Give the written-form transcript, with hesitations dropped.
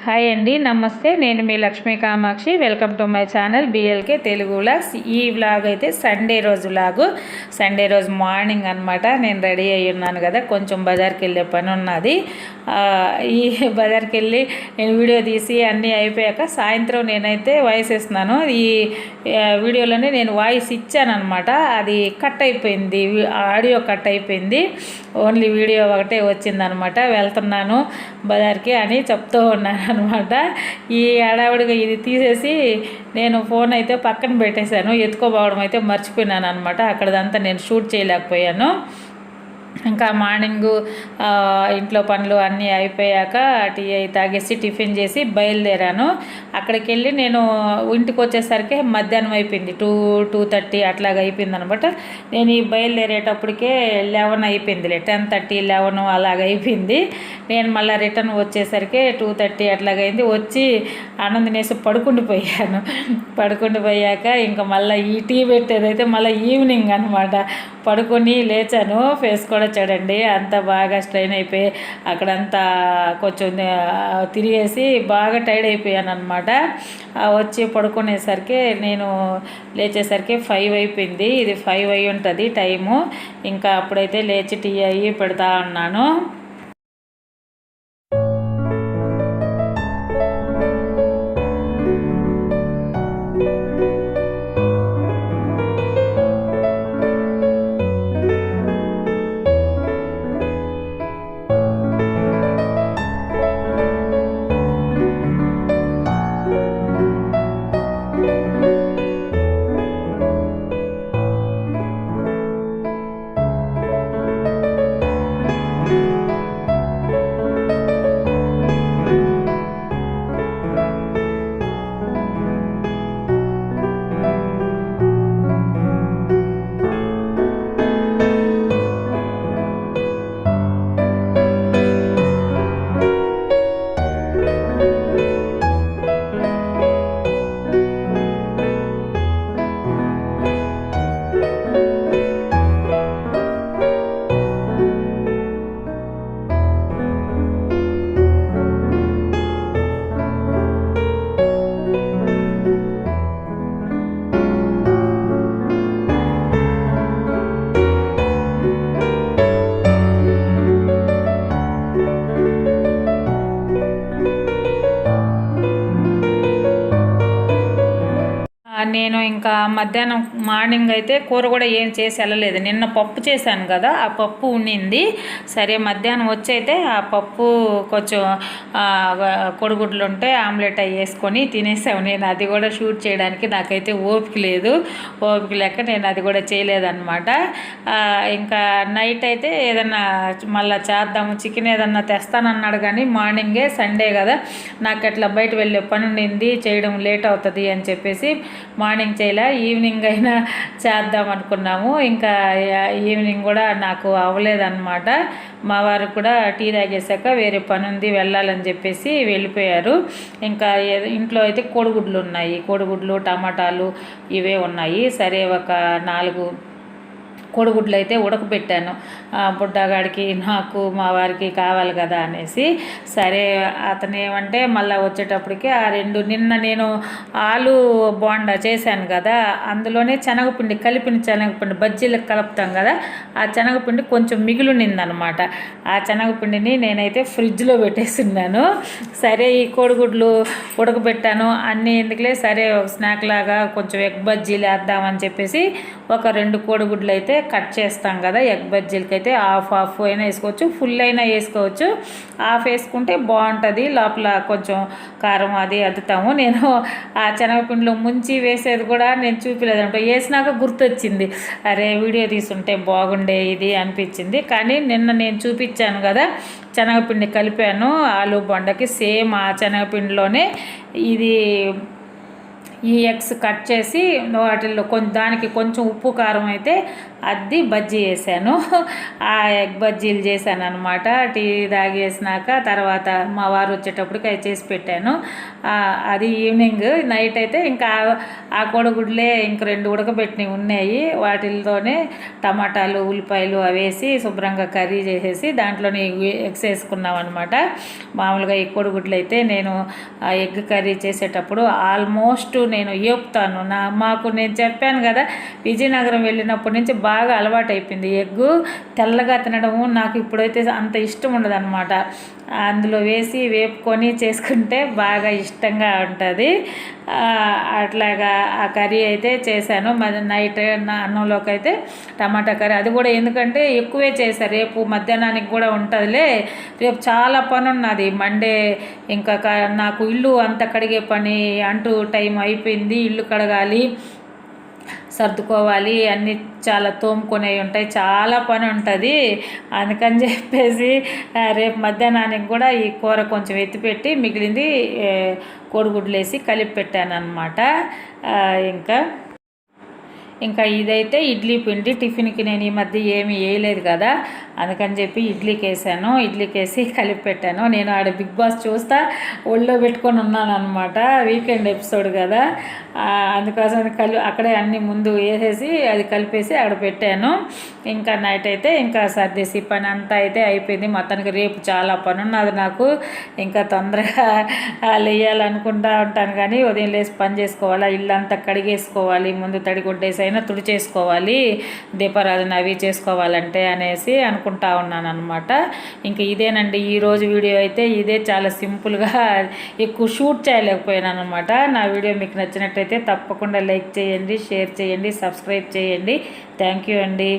Hi అండి, నమస్తే. నేను మీ Lakshmi Kamakshi. Welcome to my channel BLK Telugu vlogs. ఈ వ్లాగ్ అయితే సండే రోజు వ్లాగు. సండే రోజు మార్నింగ్ అనమాట. నేను రెడీ అయ్యి ఉన్నాను కదా, కొంచెం బజార్కి వెళ్ళే పని ఉన్నది. ఈ బజార్కి వెళ్ళి నేను వీడియో తీసి అన్నీ అయిపోయాక సాయంత్రం నేనైతే వాయిస్ ఇస్తున్నాను. ఈ వీడియోలోనే నేను వాయిస్ ఇచ్చానమాట. అది కట్ అయిపోయింది, ఆడియో కట్ అయిపోయింది. ఓన్లీ వీడియో ఒకటే వచ్చిందనమాట. వెళ్తున్నాను బజార్కి అని చెప్తూ ఉన్నాను అనమాట. ఈ హడావుడిగా ఇది తీసేసి నేను ఫోన్ అయితే పక్కన పెట్టేశాను. ఎత్తుకోపోవడం అయితే మర్చిపోయినాను అనమాట. అక్కడదంతా నేను షూట్ చేయలేకపోయాను. ఇంకా మార్నింగు ఇంట్లో పనులు అన్నీ అయిపోయాక టీ తాగేసి టిఫిన్ చేసి బయలుదేరాను. అక్కడికి వెళ్ళి నేను ఇంటికి వచ్చేసరికి మధ్యాహ్నం అయిపోయింది. 2:30 అట్లాగా అయిపోయింది అనమాట. నేను ఈ బయలుదేరేటప్పటికే 11 అయిపోయిందిలే, 10:30 11 అలాగ అయిపోయింది. నేను మళ్ళీ రిటర్న్ వచ్చేసరికి 2:30 అట్లాగైంది. వచ్చి ఆనంద్ తినేసి పడుకుండిపోయాక ఇంకా మళ్ళీ ఈ టీ పెట్టేదైతే మళ్ళీ ఈవినింగ్ అనమాట. పడుకొని లేచాను. ఫేస్ కూడా చూడండి అంత బాగా స్ట్రెయిన్ అయిపోయి అక్కడంతా కొంచెం తిరిగేసి బాగా టైర్డ్ అయిపోయాను అనమాట. వచ్చి పడుకునేసరికి నేను లేచేసరికి 5 అయిపోయింది. ఇది 5 అయి ఉంటుంది టైము. ఇంకా అప్పుడైతే లేచి టీ అయ్యి పెడతా ఉన్నాను. నేను ఇంకా మధ్యాహ్నం మార్నింగ్ అయితే కూర కూడా ఏం చేసి వెళ్ళలేదు. నిన్న పప్పు చేశాను కదా, ఆ పప్పు ఉండింది. సరే మధ్యాహ్నం వచ్చి అయితే ఆ పప్పు కొంచెం కొడుగుడ్లు ఉంటే ఆమ్లెట్ అవి వేసుకొని తినేసాము. నేను అది కూడా షూట్ చేయడానికి నాకైతే ఓపిక లేదు. ఓపిక లేక నేను అది కూడా చేయలేదన్నమాట. ఇంకా నైట్ అయితే ఏదన్నా మళ్ళీ చేద్దాము, చికెన్ ఏదన్నా తెస్తానన్నాడు. కానీ మార్నింగే సండే కదా, నాకు అట్లా బయట వెళ్ళే పని ఉండింది, చేయడం లేట్ అవుతుంది అని చెప్పేసి మార్నింగ్ చేయలే. ఈవినింగ్ అయినా చేద్దాం అనుకున్నాము. ఇంకా ఈవినింగ్ కూడా నాకు అవ్వలేదన్నమాట. మా వారు కూడా టీ తాగేసాక వేరే పని ఉంది వెళ్ళాలని చెప్పేసి వెళ్ళిపోయారు. ఇంకా ఇంట్లో అయితే కోడిగుడ్లు ఉన్నాయి, కోడిగుడ్లు టమాటాలు ఇవే ఉన్నాయి. సరే ఒక 4 కోడిగుడ్లు అయితే ఉడకబెట్టాను. బుడ్డగాడికి నాకు మా వారికి కావాలి కదా అనేసి. సరే అతను ఏమంటే మళ్ళీ వచ్చేటప్పటికి ఆ 2 నిన్న నేను ఆలు బోండా చేశాను కదా, అందులోనే శనగపిండి కలిపిన శనగపిండి బజ్జీలకు కలుపుతాం కదా, ఆ శనగపిండి కొంచెం మిగిలిందనమాట. ఆ శనగపిండిని నేనైతే ఫ్రిడ్జ్లో పెట్టేస్తున్నాను. సరే ఈ కోడిగుడ్లు ఉడకబెట్టాను అన్నీ ఎందుకులే, సరే ఒక స్నాక్ లాగా కొంచెం ఎగ్ బజ్జీలు వేద్దామని చెప్పేసి ఒక 2 కోడిగుడ్లు అయితే కట్ చేస్తాం కదా. ఎగ్ బజ్జీలకి అయితే హాఫ్ అయినా వేసుకోవచ్చు, ఫుల్ అయినా వేసుకోవచ్చు. హాఫ్ వేసుకుంటే బాగుంటుంది, లోపల కొంచెం కారం అది అద్దుతాము. నేను ఆ శనగపిండిలో ముంచి వేసేది కూడా నేను చూపించలేదంట. వేసినాక గుర్తొచ్చింది, అరే వీడియో తీసుంటే బాగుండే ఇది అనిపించింది. కానీ నిన్న నేను చూపించాను కదా, శనగపిండి కలిపాను ఆలు బొండకి, సేమ్ ఆ శనగపిండిలోనే ఇది ఈ ఎగ్స్ కట్ చేసి వాటిల్లో దానికి కొంచెం ఉప్పు కారం అయితే అద్ది బజ్జీ వేసాను. ఆ ఎగ్ బజ్జీలు చేశాను అనమాట. టీ తాగేసినాక తర్వాత మా వారు వచ్చేటప్పటికి అవి చేసి పెట్టాను. అది ఈవినింగ్. నైట్ అయితే ఇంకా ఆ కోడిగుడ్లే ఇంక 2 ఉడకబెట్టినవి ఉన్నాయి. వాటితోనే టమాటాలు ఉల్లిపాయలు అవి వేసి శుభ్రంగా కర్రీ చేసేసి దాంట్లోనే ఎగ్స్ వేసుకున్నాం అనమాట. మామూలుగా ఈ కోడిగుడ్లు అయితే నేను ఎగ్ కర్రీ చేసేటప్పుడు ఆల్మోస్ట్ నేను ఏపుతాను. మాకు నేను చెప్పాను కదా, విజయనగరం వెళ్ళినప్పటి నుంచి బాగా అలవాటు అయిపోయింది ఎగ్గు తెల్లగా తినడము. నాకు ఇప్పుడైతే అంత ఇష్టం ఉండదు అనమాట. అందులో వేసి వేపుకొని చేసుకుంటే బాగా ఇష్టంగా ఉంటుంది. అట్లాగా ఆ కర్రీ అయితే చేశాను. మరి నైట్ అన్నంలోకి అయితే టమాటా కర్రీ, అది కూడా ఎందుకంటే ఎక్కువే చేశాను. రేపు మధ్యాహ్నానికి కూడా ఉంటుందిలే. రేపు చాలా పని ఉన్నది. మండే ఇంకా నాకు ఇల్లు అంత కడిగే పని అంటూ టైం అయిపోయింది. ఇల్లు కడగాలి, సర్దుకోవాలి, అన్నీ చాలా తోముకొనేవి ఉంటాయి, చాలా పని ఉంటుంది. అందుకని చెప్పేసి రేపు మధ్యాహ్నానికి కూడా ఈ కూర కొంచెం ఎత్తిపెట్టి మిగిలింది కోడిగుడ్లు వేసి కలిపి పెట్టాను అనమాట. ఇంకా ఇదైతే ఇడ్లీ పిండి. టిఫిన్కి నేను ఈ మధ్య ఏమీ వేయలేదు కదా, అందుకని చెప్పి ఇడ్లీకి వేసాను. ఇడ్లీకి వేసి కలిపి పెట్టాను. నేను ఆడ బిగ్ బాస్ చూస్తా ఒళ్ళో పెట్టుకొని ఉన్నాను అనమాట. వీకెండ్ ఎపిసోడ్ కదా, అందుకోసం అక్కడే అన్ని ముందు వేసేసి అది కలిపేసి ఆడ పెట్టాను. ఇంకా నైట్ అయితే ఇంకా సర్దేసి పని అంతా అయితే అయిపోయింది. మొత్తానికి రేపు చాలా పని ఉన్నది నాకు. ఇంకా తొందరగా లేయాలనుకుంటా ఉంటాను కానీ ఉదయం లేసి పని చేసుకోవాలా, ఇల్లంతా కడిగేసుకోవాలి, ముందు తడిగుడ్డేసి అయినా తుడిచేసుకోవాలి, దీపారాధన అవి చేసుకోవాలంటే అనేసి అనుకుంటా ఉన్నాను అనమాట. ఇంక ఇదేనండి ఈరోజు వీడియో అయితే. ఇదే చాలా సింపుల్గా, ఎక్కువ షూట్ చేయలేకపోయాను అనమాట. నా వీడియో మీకు నచ్చినట్టయితే తప్పకుండా లైక్ చేయండి, షేర్ చేయండి, సబ్స్క్రైబ్ చేయండి. థ్యాంక్ యూ అండి.